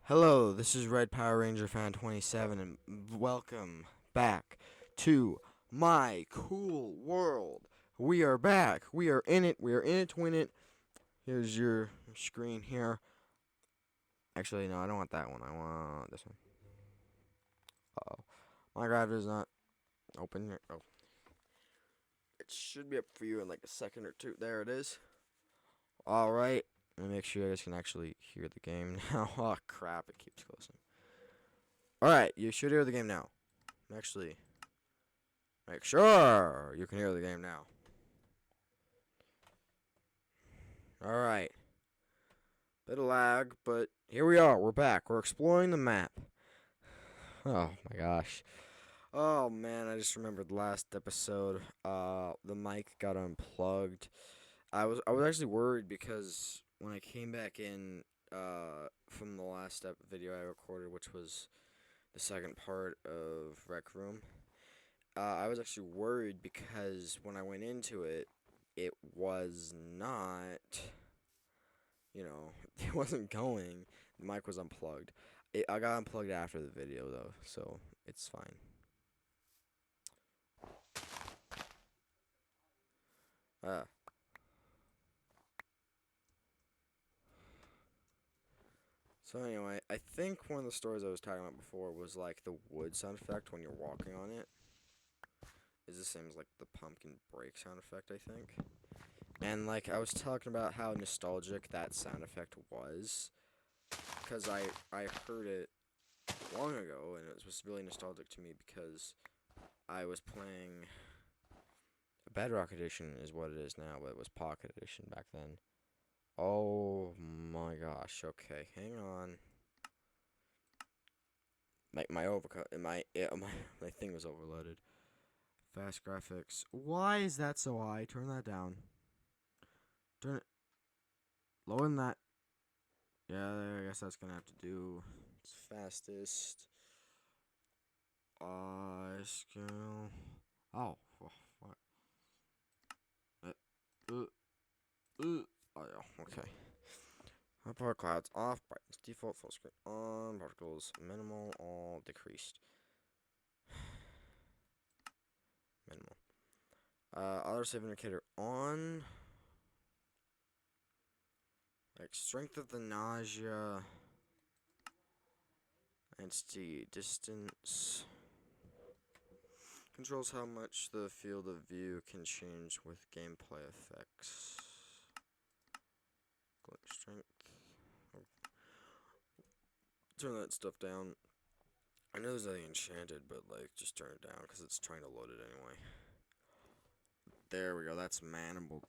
Hello, this is Red Power Ranger Fan 27, and welcome back to my cool world. We are back. We are in it. We are in it to win it. Here's your screen here. Actually, no, I don't want that one. I want this one. Uh-oh. Minecraft is not open yet. Oh. It should be up for you in like a second or two. There it is. Alright. Let me make sure you guys can actually hear the game now. Oh, crap. It keeps closing. Alright, you should hear the game now. Actually, make sure you can hear the game now. Alright. Bit of lag, but here we are. We're back. We're exploring the map. Oh my gosh. Oh man, I just remembered the last episode. The mic got unplugged. I was actually worried because when I came back in from the last video I recorded, which was the second part of Rec Room, I was actually worried because when I went into it, it was not, it wasn't going. The mic was unplugged. I got unplugged after the video, though, so it's fine. Uh, so anyway, I think one of the stories I was talking about before was like the wood sound effect when you're walking on it. Is the same as like the pumpkin break sound effect, I think. And like I was talking about how nostalgic that sound effect was. Because I heard it long ago, and it was really nostalgic to me because I was playing Bedrock Edition is what it is now, but it was Pocket Edition back then. Oh my gosh. Okay, hang on. My overcut, my thing was overloaded. Fast graphics. Why is that so high? Turn that down. Turn it lower than that. Yeah, I guess that's gonna have to do. It's fastest. Scale. Oh, what? Uh, uh, oh, yeah, okay. Power clouds off, brightness default, full screen on, particles minimal, all decreased. Minimal. Auto save indicator on. Like strength of the nausea. Entity distance. Controls how much the field of view can change with gameplay effects. Glitch strength. Turn that stuff down. I know there's nothing enchanted, but like just turn it down because it's trying to load it anyway. There we go. That's manageable.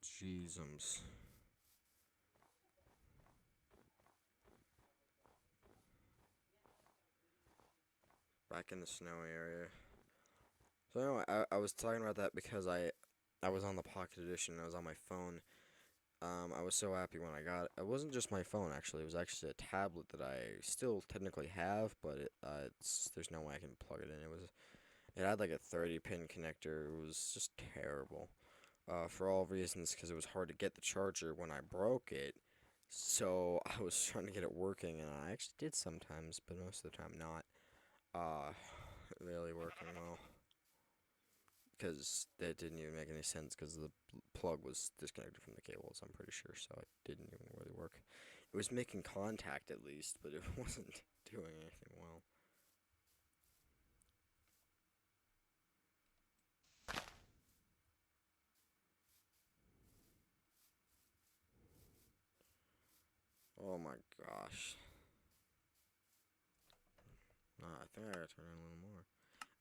Jeezums. Back in the snowy area. So anyway, I was talking about that because I was on the Pocket Edition. I was on my phone. I was so happy when I got it. It wasn't just my phone actually. It was actually a tablet that I still technically have, but there's no way I can plug it in. It had like a 30-pin connector. It was just terrible. For all reasons, because it was hard to get the charger when I broke it. So I was trying to get it working, and I actually did sometimes, but most of the time not. Uh, really working well. Because that didn't even make any sense, because the plug was disconnected from the cables, I'm pretty sure, so it didn't even really work. It was making contact at least, but it wasn't doing anything well. Oh my gosh. Nah, I think I gotta turn it a little more.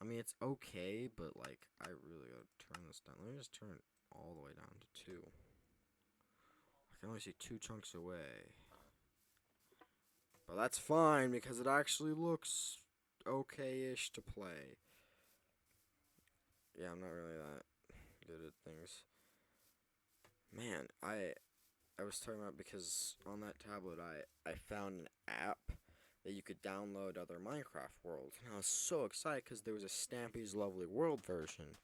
I mean, it's okay, but like, I really gotta turn this down. Let me just turn it all the way down to 2. I can only see 2 chunks away. But that's fine, because it actually looks okay-ish to play. Yeah, I'm not really that good at things. Man, I was talking about because on that tablet I found an app that you could download other Minecraft worlds, and I was so excited because there was a Stampy's Lovely World version.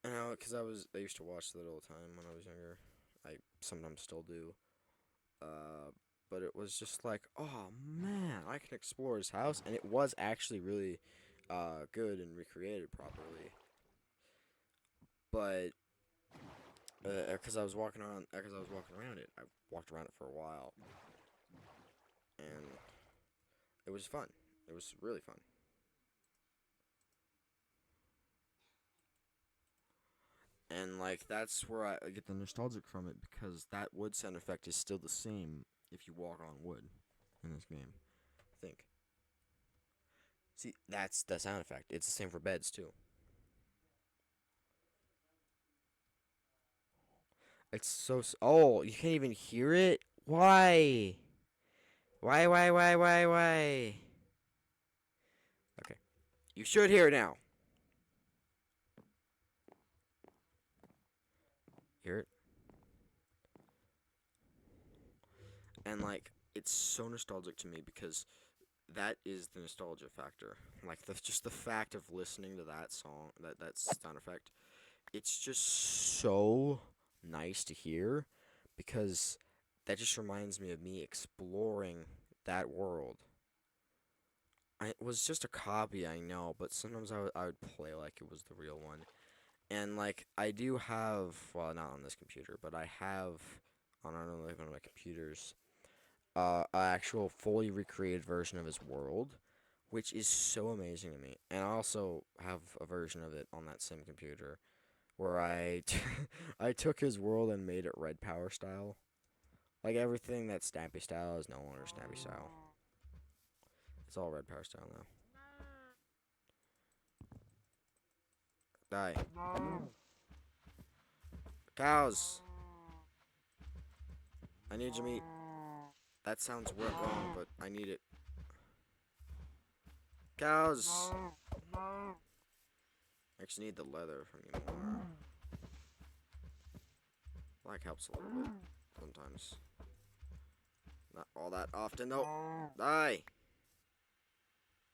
And because I used to watch that all the time when I was younger. I sometimes still do. but it was just like, oh man, I can explore his house, and it was actually really good and recreated properly. But because I was walking around it, I walked around it for a while, and it was fun. It was really fun. And like that's where I get the nostalgic from it because that wood sound effect is still the same if you walk on wood in this game. I think. See, that's the sound effect. It's the same for beds too. It's so. Oh, you can't even hear it. Why? Why? Why? Why? Why? Why? Okay, you should hear it now. Hear it? And like, it's so nostalgic to me because that is the nostalgia factor. Like just the fact of listening to that song, that sound effect. It's just so nice to hear because that just reminds me of me exploring that world. It was just a copy, I know, but sometimes I would play like it was the real one. And like I do have, well, not on this computer, but I have on another one of my computers, an actual fully recreated version of his world, which is so amazing to me. And I also have a version of it on that same computer where I took his world and made it Red Power style. Like everything that's Stampy style is no longer Stampy style. It's all Red Power style now. Die. Cows! I need your meat. That sounds wrong, but I need it. Cows! I actually need the leather from you more. Like helps a little bit sometimes. Not all that often though. Die!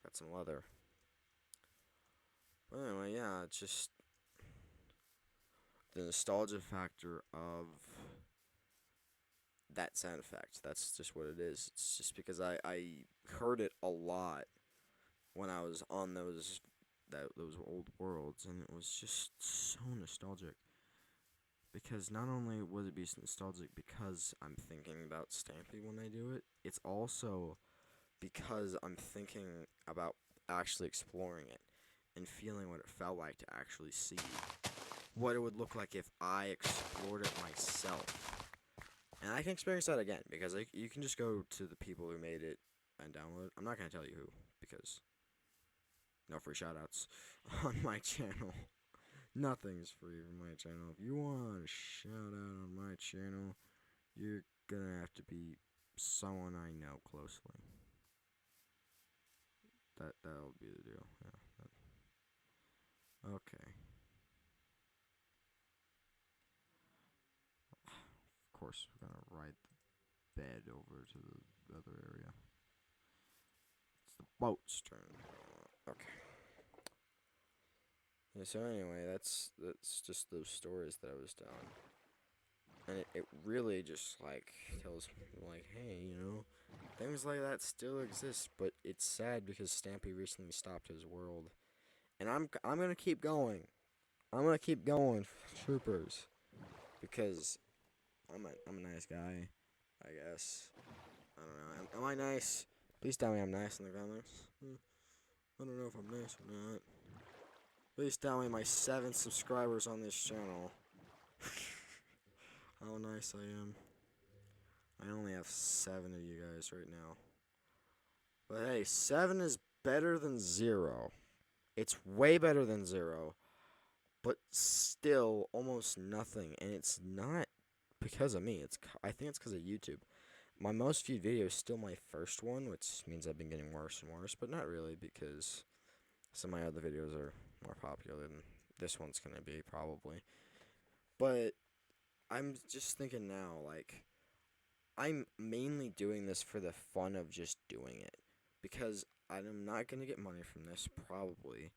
Got some leather. But anyway, yeah, it's just the nostalgia factor of that sound effect. That's just what it is. It's just because I heard it a lot when I was on those old worlds, and it was just so nostalgic. Because not only would it be nostalgic because I'm thinking about Stampy when I do it, it's also because I'm thinking about actually exploring it and feeling what it felt like to actually see what it would look like if I explored it myself. And I can experience that again because you can just go to the people who made it and download it. I'm not going to tell you who because no free shoutouts on my channel. Nothing's free on my channel. If you want a shout out on my channel, you're going to have to be someone I know closely. That'll be the deal. Yeah. Okay. Of course, we're gonna ride the bed over to the other area. It's the boat's turn. Okay. Yeah, so anyway, that's just those stories that I was telling. And it really just like tells me like, hey, things like that still exist, but it's sad because Stampy recently stopped his world. And I'm gonna keep going. I'm gonna keep going, troopers. Because I'm a nice guy, I guess. I don't know. Am I nice? Please tell me I'm nice in the comments. I don't know if I'm nice or not. Please tell me my 7 subscribers on this channel. How nice I am. I only have 7 of you guys right now. But hey, 7 is better than 0. It's way better than 0. But still almost nothing. And it's not because of me. I think it's because of YouTube. My most viewed video is still my first one, which means I've been getting worse and worse, but not really because some of my other videos are more popular than this one's gonna be, probably. But I'm just thinking now, like, I'm mainly doing this for the fun of just doing it. Because I'm not gonna get money from this, probably.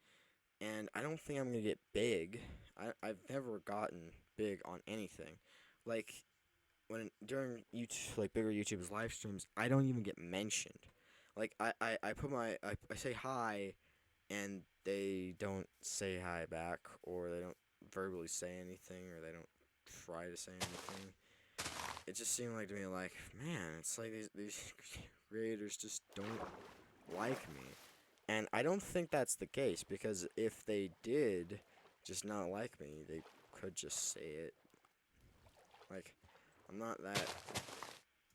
And I don't think I'm gonna get big. I've never gotten big on anything. Like, when during YouTube, like bigger YouTube's live streams, I don't even get mentioned. Like I put I say hi, and they don't say hi back, or they don't verbally say anything, or they don't try to say anything. It just seemed like to me like, man, it's like these creators just don't like me. And I don't think that's the case, because if they did just not like me, they could just say it. Like, I'm not that.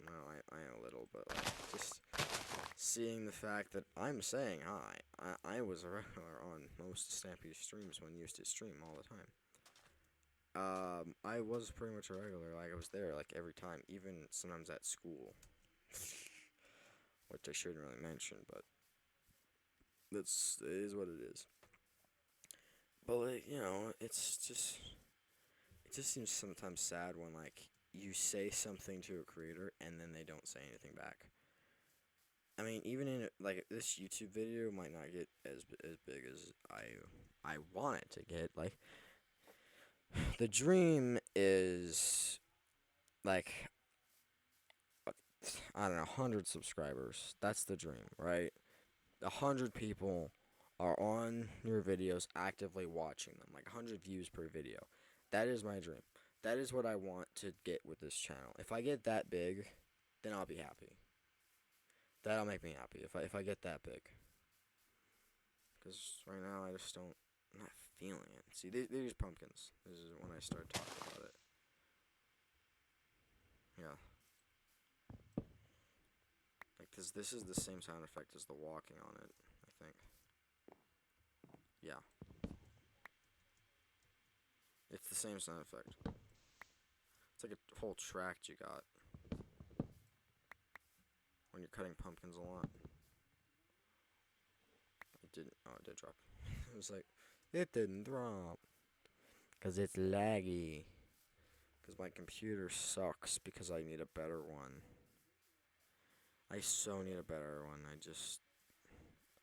Well, I am a little, but like, just seeing the fact that I'm saying hi. I was a regular on most Stampede streams when I used to stream all the time. I was pretty much a regular. Like, I was there like every time, even sometimes at school, which I shouldn't really mention, but it is what it is. But like, it just seems sometimes sad when like you say something to a creator and then they don't say anything back. I mean, even in like this YouTube video might not get as big as I want it to get. Like, the dream is like, I don't know, 100 subscribers. That's the dream, right? 100 people are on your videos actively watching them, like 100 views per video. That is my dream. That is what I want to get with this channel. If I get that big, then I'll be happy. That'll make me happy if I get that big. Because right now I just don't, I'm not feeling it. See, these pumpkins. This is when I start talking about it. Yeah. Like this is the same sound effect as the walking on it, I think. Yeah. It's the same sound effect. It's like a whole track you got when you're cutting pumpkins a lot. It didn't. Oh, it did drop. It was like, it didn't drop. Because it's laggy. Because my computer sucks because I need a better one. I so need a better one.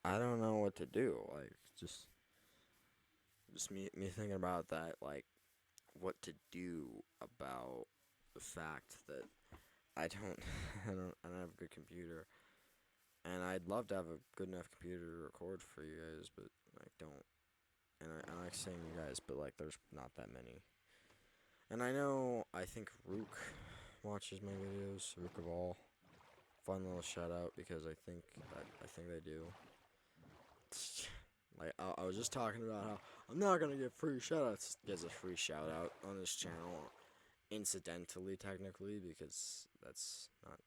I don't know what to do. Like, just me thinking about that, like, what to do about the fact that I don't, I don't have a good computer. And I'd love to have a good enough computer to record for you guys, but I don't. And I like saying you guys, but like there's not that many. And I know, I think Rook watches my videos. Rook of all. Fun little shout out because I think they do. Like I was just talking about how I'm not gonna give free shout outs. Gets a free shout out on this channel, incidentally, technically, because that's not.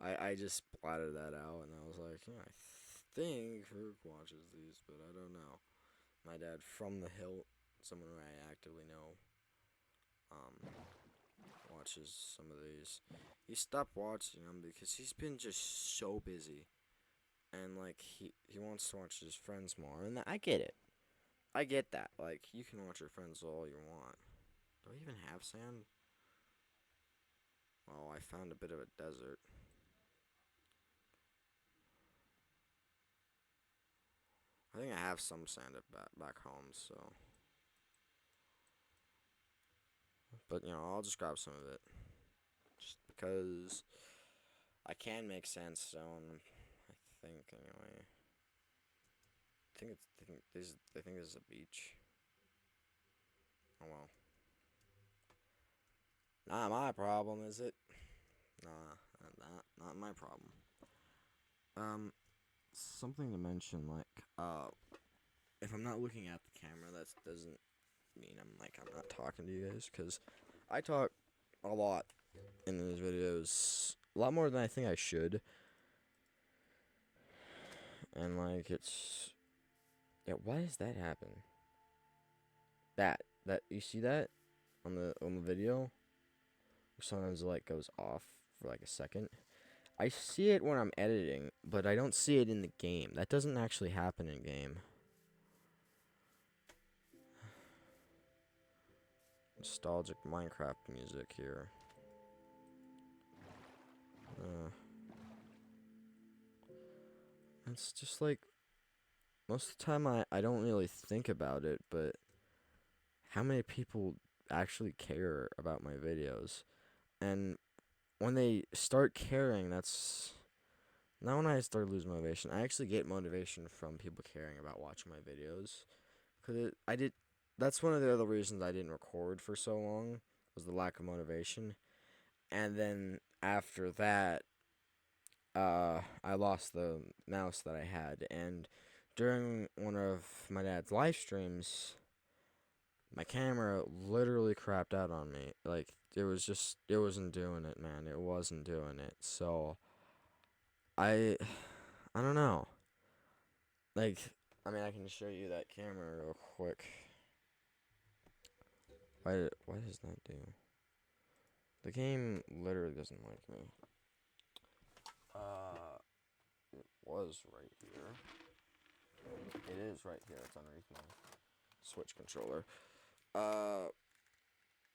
I just splattered that out, and I was like, yeah, I think Rook watches these, but I don't know. My dad from the hill, someone who I actively know, um, watches some of these. He stopped watching them because he's been just so busy, and like he wants to watch his friends more, and I get it. I get that. Like, you can watch your friends all you want. Do I even have sand? Oh, I found a bit of a desert. I think I have some sand back home, so. But, I'll just grab some of it. Just because I can make sandstone, I think, anyway. I think this is a beach. Oh, well. Not my problem, is it? Nah, not my problem. Something to mention, like, if I'm not looking at the camera, that doesn't mean I'm not talking to you guys, because I talk a lot in these videos, a lot more than I think I should, and like yeah, why does that happen? That you see that on the video? Sometimes it like goes off for like a second. I see it when I'm editing, but I don't see it in the game. That doesn't actually happen in game. Nostalgic Minecraft music here. It's just like, most of the time I don't really think about it, but how many people actually care about my videos. And when they start caring, that's not when I start losing motivation. I actually get motivation from people caring about watching my videos. I did. That's one of the other reasons I didn't record for so long, was the lack of motivation. And then after that, I lost the mouse that I had, and during one of my dad's live streams, my camera literally crapped out on me. Like, it wasn't doing it, man. It wasn't doing it. So I I don't know. Like, I mean, I can show you that camera real quick. Why does that do? The game literally doesn't like me. It was right here. It is right here. It's underneath my Switch controller.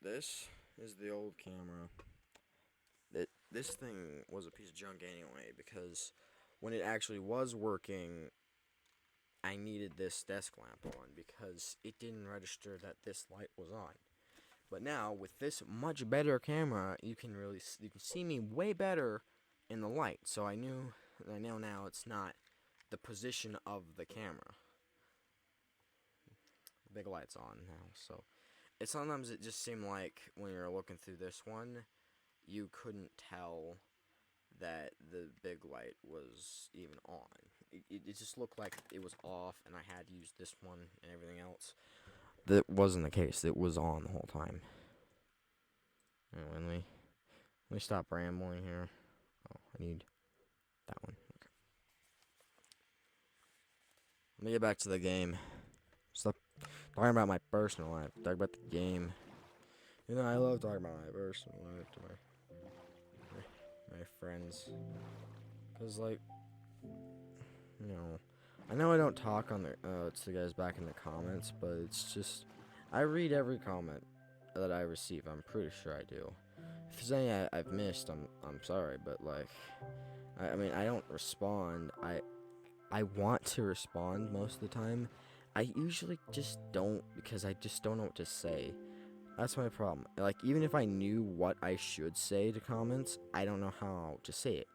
This is the old camera. This thing was a piece of junk anyway, because when it actually was working, I needed this desk lamp on because it didn't register that this light was on. But now with this much better camera, you can see me way better in the light. So I know now it's not the position of the camera. The big light's on now, so sometimes it just seemed like when you're looking through this one, you couldn't tell that the big light was even on. It just looked like it was off, and I had used this one and everything else. That wasn't the case. It was on the whole time. Let me stop rambling here. Oh, I need that one. Okay. Let me get back to the game. Stop talking about my personal life. Talk about the game. You know, I love talking about my personal life to my friends. Cause like, you know, I know I don't talk on the to the guys back in the comments, but it's just I read every comment that I receive. I'm pretty sure I do. If there's any I've missed, I'm sorry, but like, I mean, I don't respond. I want to respond most of the time. I usually just don't, because I just don't know what to say. That's my problem. Like, even if I knew what I should say to comments, I don't know how to say it.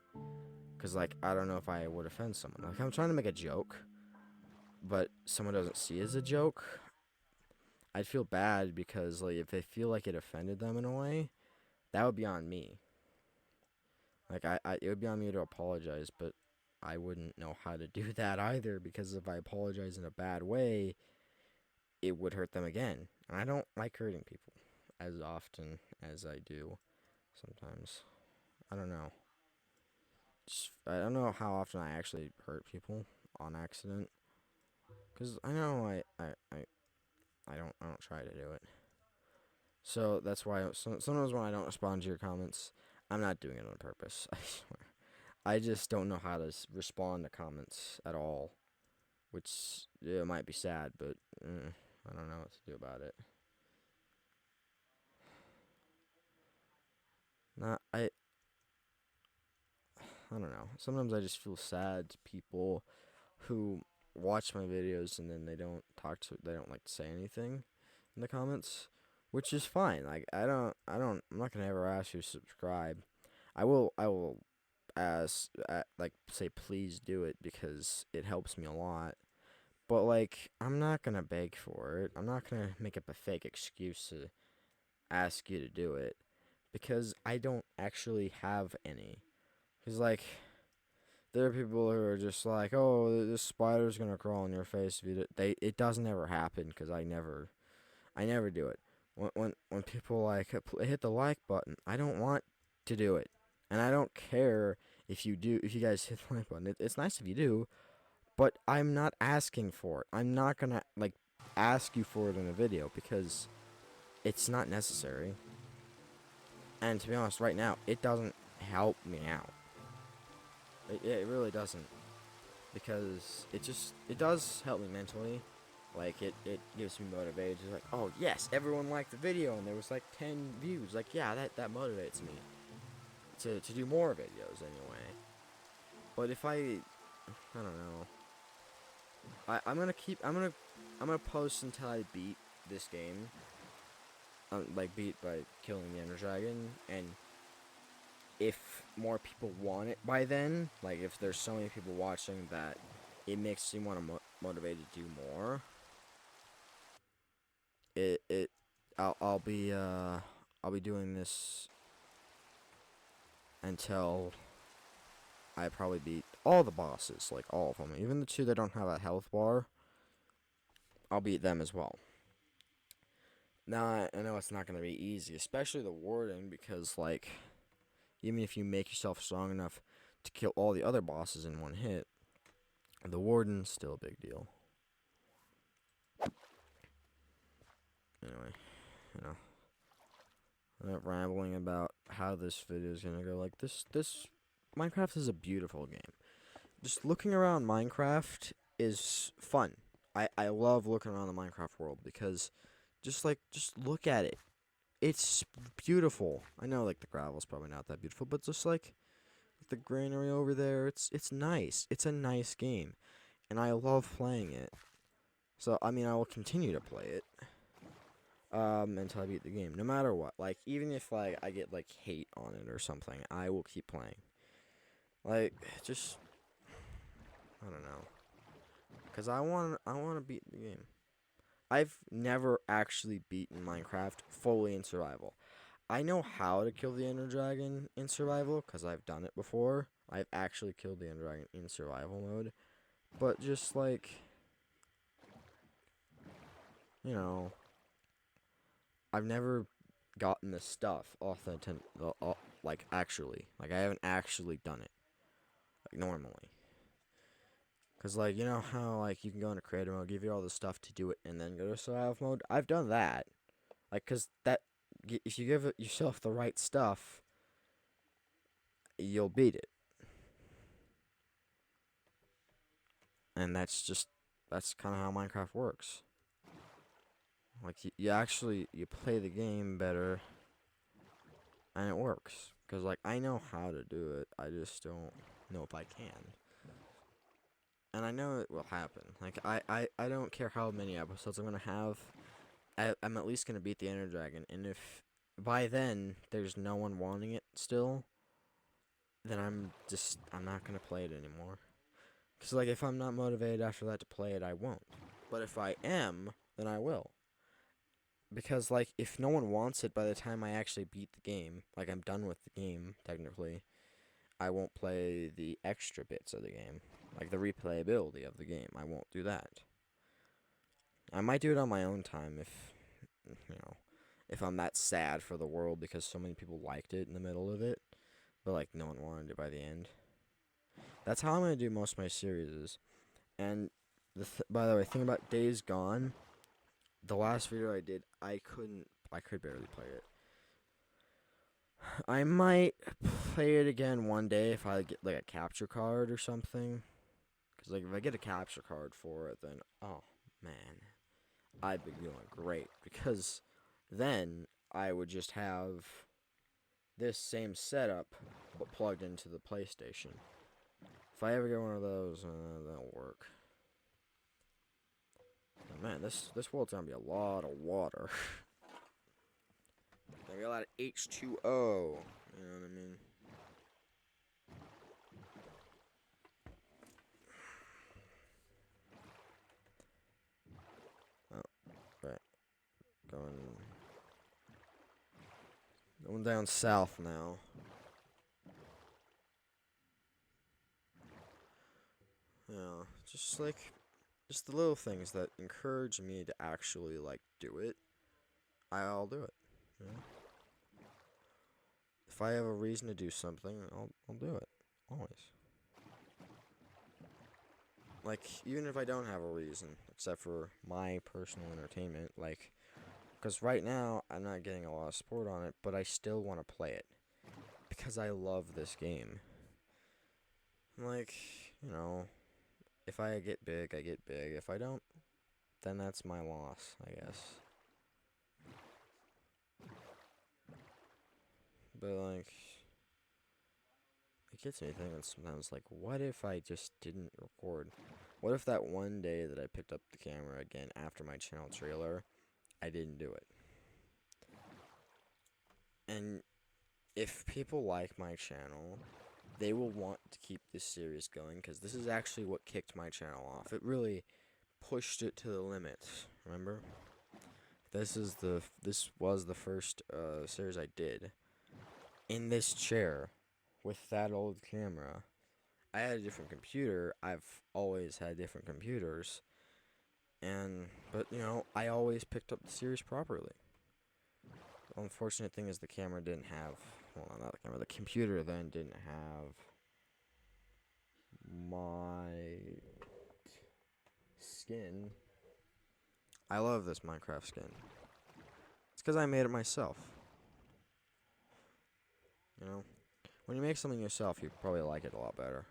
Because, like, I don't know if I would offend someone. Like, I'm trying to make a joke, but someone doesn't see it as a joke. I'd feel bad because, like, if they feel like it offended them in a way, that would be on me. Like, it would be on me to apologize, but I wouldn't know how to do that either, because if I apologize in a bad way, it would hurt them again. And I don't like hurting people as often as I do sometimes. I don't know. I don't know how often I actually hurt people on accident. Because I know I don't try to do it. So that's why sometimes when I don't respond to your comments, I'm not doing it on purpose. I swear. I just don't know how to respond to comments at all. Which, yeah, might be sad, but I don't know what to do about it. Not I don't know. Sometimes I just feel sad to people who watch my videos and then they don't like to say anything in the comments, which is fine. Like, I'm not gonna ever ask you to subscribe. I will ask, like, say please do it, because it helps me a lot. But like, I'm not gonna beg for it. I'm not gonna make up a fake excuse to ask you to do it, because I don't actually have any. Cause like, there are people who are just like, oh, this spider's gonna crawl on your face if you it doesn't ever happen, because I never do it. When people like hit the like button, I don't want to do it, and I don't care if you guys hit the like button. It's nice if you do, but I'm not asking for it. I'm not gonna like ask you for it in a video, because it's not necessary. And to be honest, right now, it doesn't help me out. It really doesn't, because it does help me mentally. Like, it gives me motivation. It's like, oh yes, everyone liked the video and there was like 10 views. Like, yeah, that motivates me to do more videos anyway. But if I don't know. I'm gonna post until I beat this game. like beat by killing the Ender Dragon, and if more people want it by then, like if there's so many people watching that it makes you want to motivate to do more, it I'll be doing this until I probably beat all the bosses, like all of them, even the two that don't have a health bar. I'll beat them as well. Now I know it's not gonna be easy, especially the Warden, because like even if you make yourself strong enough to kill all the other bosses in one hit, the Warden's still a big deal. Anyway, you know, I'm not rambling about how this video is gonna go. Like this Minecraft is a beautiful game. Just looking around Minecraft is fun. I love looking around the Minecraft world because just look at it. It's beautiful. I know like the gravel's probably not that beautiful, but just like the greenery over there, it's nice. It's a nice game, and I love playing it. So I mean, I will continue to play it until I beat the game, no matter what. Like even if like I get like hate on it or something, I will keep playing. Like just I don't know, cause I want to beat the game. I've never actually beaten Minecraft fully in survival. I know how to kill the Ender Dragon in survival because I've done it before. I've actually killed the Ender Dragon in survival mode. But just like, you know, I've never gotten the stuff like actually. Like I haven't actually done it like normally. Cause like you know how like you can go into creative mode, give you all the stuff to do it, and then go to survival mode. I've done that. Like, cause that if you give yourself the right stuff, you'll beat it. And that's kind of how Minecraft works. Like you actually you play the game better, and it works. Cause like I know how to do it, I just don't know if I can. And I know it will happen. Like I don't care how many episodes I'm gonna have. I'm at least gonna beat the Ender Dragon, and if by then there's no one wanting it still, then I'm not gonna play it anymore. Cause like if I'm not motivated after that to play it, I won't. But if I am, then I will. Because like if no one wants it by the time I actually beat the game, like I'm done with the game technically, I won't play the extra bits of the game, like the replayability of the game. I won't do that. I might do it on my own time if you know, if I'm that sad for the world because so many people liked it in the middle of it, but like no one wanted it by the end. That's how I'm gonna do most of my series. And by the way, thing about Days Gone, the last video I did, I could barely play it. I might play it again one day if I get like a capture card or something. Cause like if I get a capture card for it, then oh man, I'd be doing great. Because then I would just have this same setup but plugged into the PlayStation. If I ever get one of those, that'll work. Oh, man, this world's gonna be a lot of water. Gonna be a lot of H2O. You know what I mean? Oh, right. Going down south now. Yeah, just the little things that encourage me to actually like do it. I'll do it. You know? If I have a reason to do something, I'll do it. Always. Like even if I don't have a reason, except for my personal entertainment, like, because right now I'm not getting a lot of support on it, but I still want to play it because I love this game. Like, you know, if I get big, I get big. If I don't, then that's my loss, I guess. But like, it gets me thinking sometimes, like, what if I just didn't record? What if that one day that I picked up the camera again after my channel trailer, I didn't do it? And if people like my channel, they will want to keep this series going because this is actually what kicked my channel off. It really pushed it to the limits. Remember? This was the first series I did in this chair with that old camera. I had a different computer. I've always had different computers, but I always picked up the series properly. The unfortunate thing is the camera didn't have. Well, not the camera. The computer then didn't have my skin. I love this Minecraft skin. It's because I made it myself. You know, when you make something yourself, you probably like it a lot better.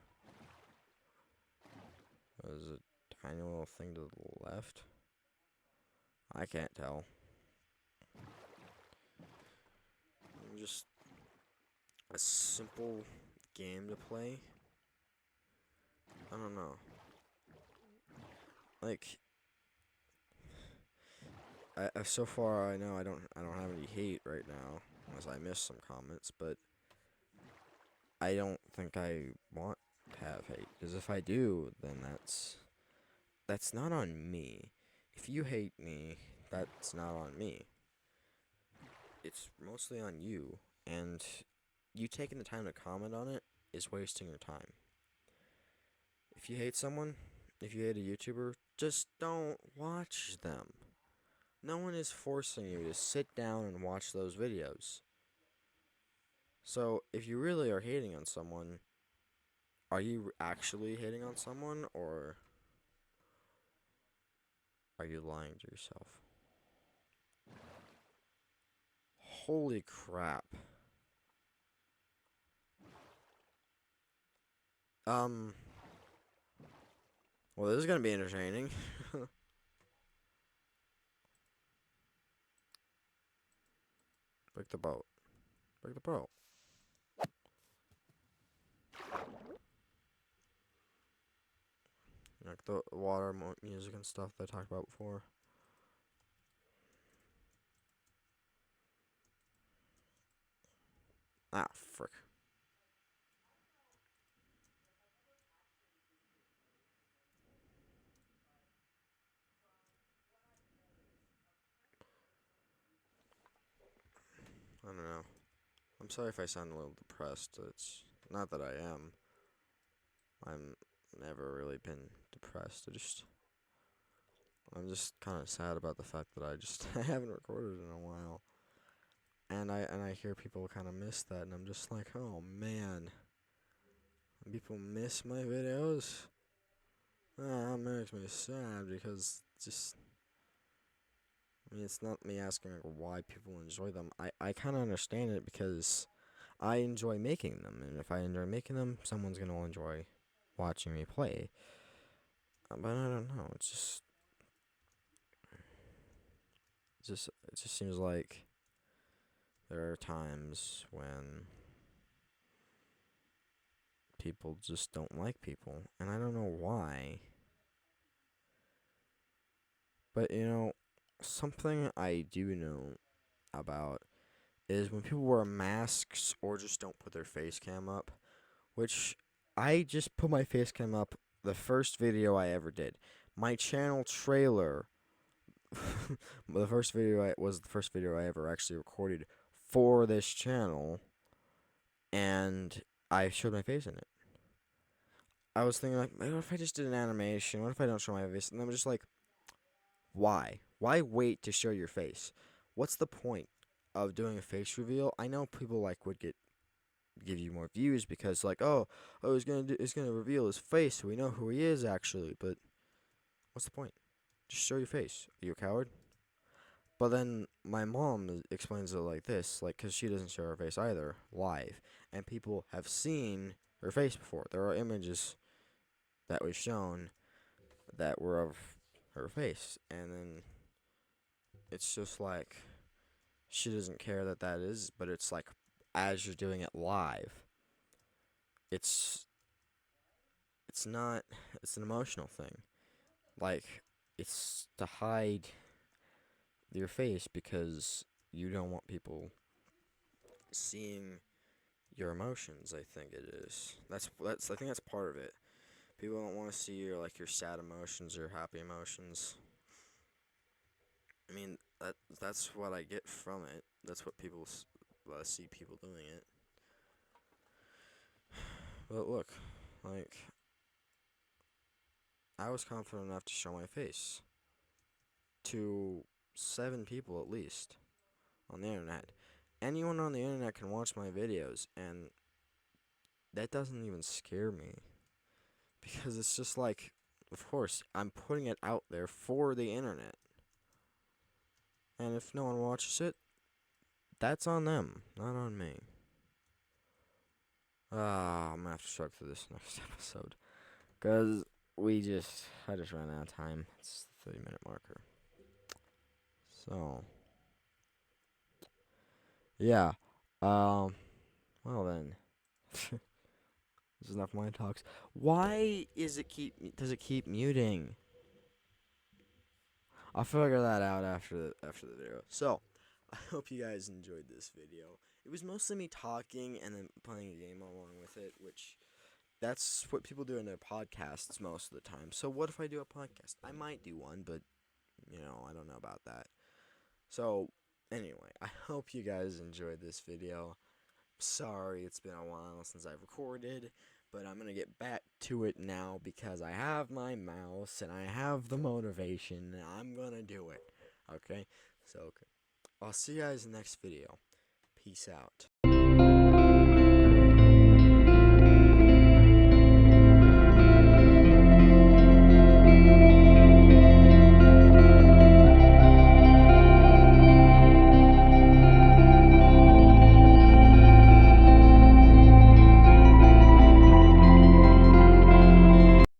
There's a tiny little thing to the left. I can't tell. Just a simple game to play. I don't know. Like, so far I know I don't have any hate right now, unless I missed some comments. But I don't think I want to have hate, because if I do, then that's not on me. If you hate me, that's not on me. It's mostly on you, and you taking the time to comment on it is wasting your time. If you hate someone, if you hate a YouTuber, just don't watch them. No one is forcing you to sit down and watch those videos. So, if you really are hating on someone, are you actually hating on someone, or are you lying to yourself? Holy crap. Well, this is gonna be entertaining. Break the boat. Break the boat. Like the water music and stuff that I talked about before. Ah, frick. I don't know. I'm sorry if I sound a little depressed. It's not that I am. I'm never really been depressed. I'm just kind of sad about the fact that I haven't recorded in a while. And I hear people kind of miss that, and I'm just like, oh man, people miss my videos. That makes me sad, because I mean, it's not me asking like why people enjoy them. I kind of understand it, because I enjoy making them, and if I enjoy making them, someone's gonna enjoy watching me play. But I don't know. It just seems like there are times when people just don't like people, and I don't know why. But something I do know about is when people wear masks or just don't put their face cam up, which I just put my face cam up the first video I ever did. My channel trailer, the first video was the first video I ever actually recorded for this channel, and I showed my face in it. I was thinking, like, what if I just did an animation? What if I don't show my face? And I'm just like, why? Why wait to show your face? What's the point of doing a face reveal? I know people would give you more views because he's gonna reveal his face so we know who he is actually. But what's the point? Just show your face. Are you a coward? But then my mom explains it like this, like, because she doesn't show her face either live, and people have seen her face before. There are images that was shown that were of her face, and then it's just like she doesn't care that is, but it's like as you're doing it live, it's not, it's an emotional thing. Like, it's to hide your face because you don't want people seeing your emotions. I think it is. That's. I think that's part of it. People don't want to see your sad emotions or happy emotions. I mean, that's what I get from it. That's what people see people doing it. But look, like I was confident enough to show my face to 7 people at least on the internet. Anyone on the internet can watch my videos, and that doesn't even scare me because it's just like, of course, I'm putting it out there for the internet. And if no one watches it, that's on them, not on me. I'm gonna have to struggle through this next episode. Because I just ran out of time. It's the 30-minute marker. So, yeah. Well then. This is enough of my talks. Why does it keep muting? I'll figure that out after the video. So, I hope you guys enjoyed this video. It was mostly me talking and then playing a game along with it, which that's what people do in their podcasts most of the time. So what if I do a podcast? I might do one, but I don't know about that. So anyway, I hope you guys enjoyed this video. Sorry, it's been a while since I've recorded, but I'm going to get back to it now because I have my mouse and I have the motivation and I'm going to do it. Okay? So, I'll see you guys in the next video. Peace out.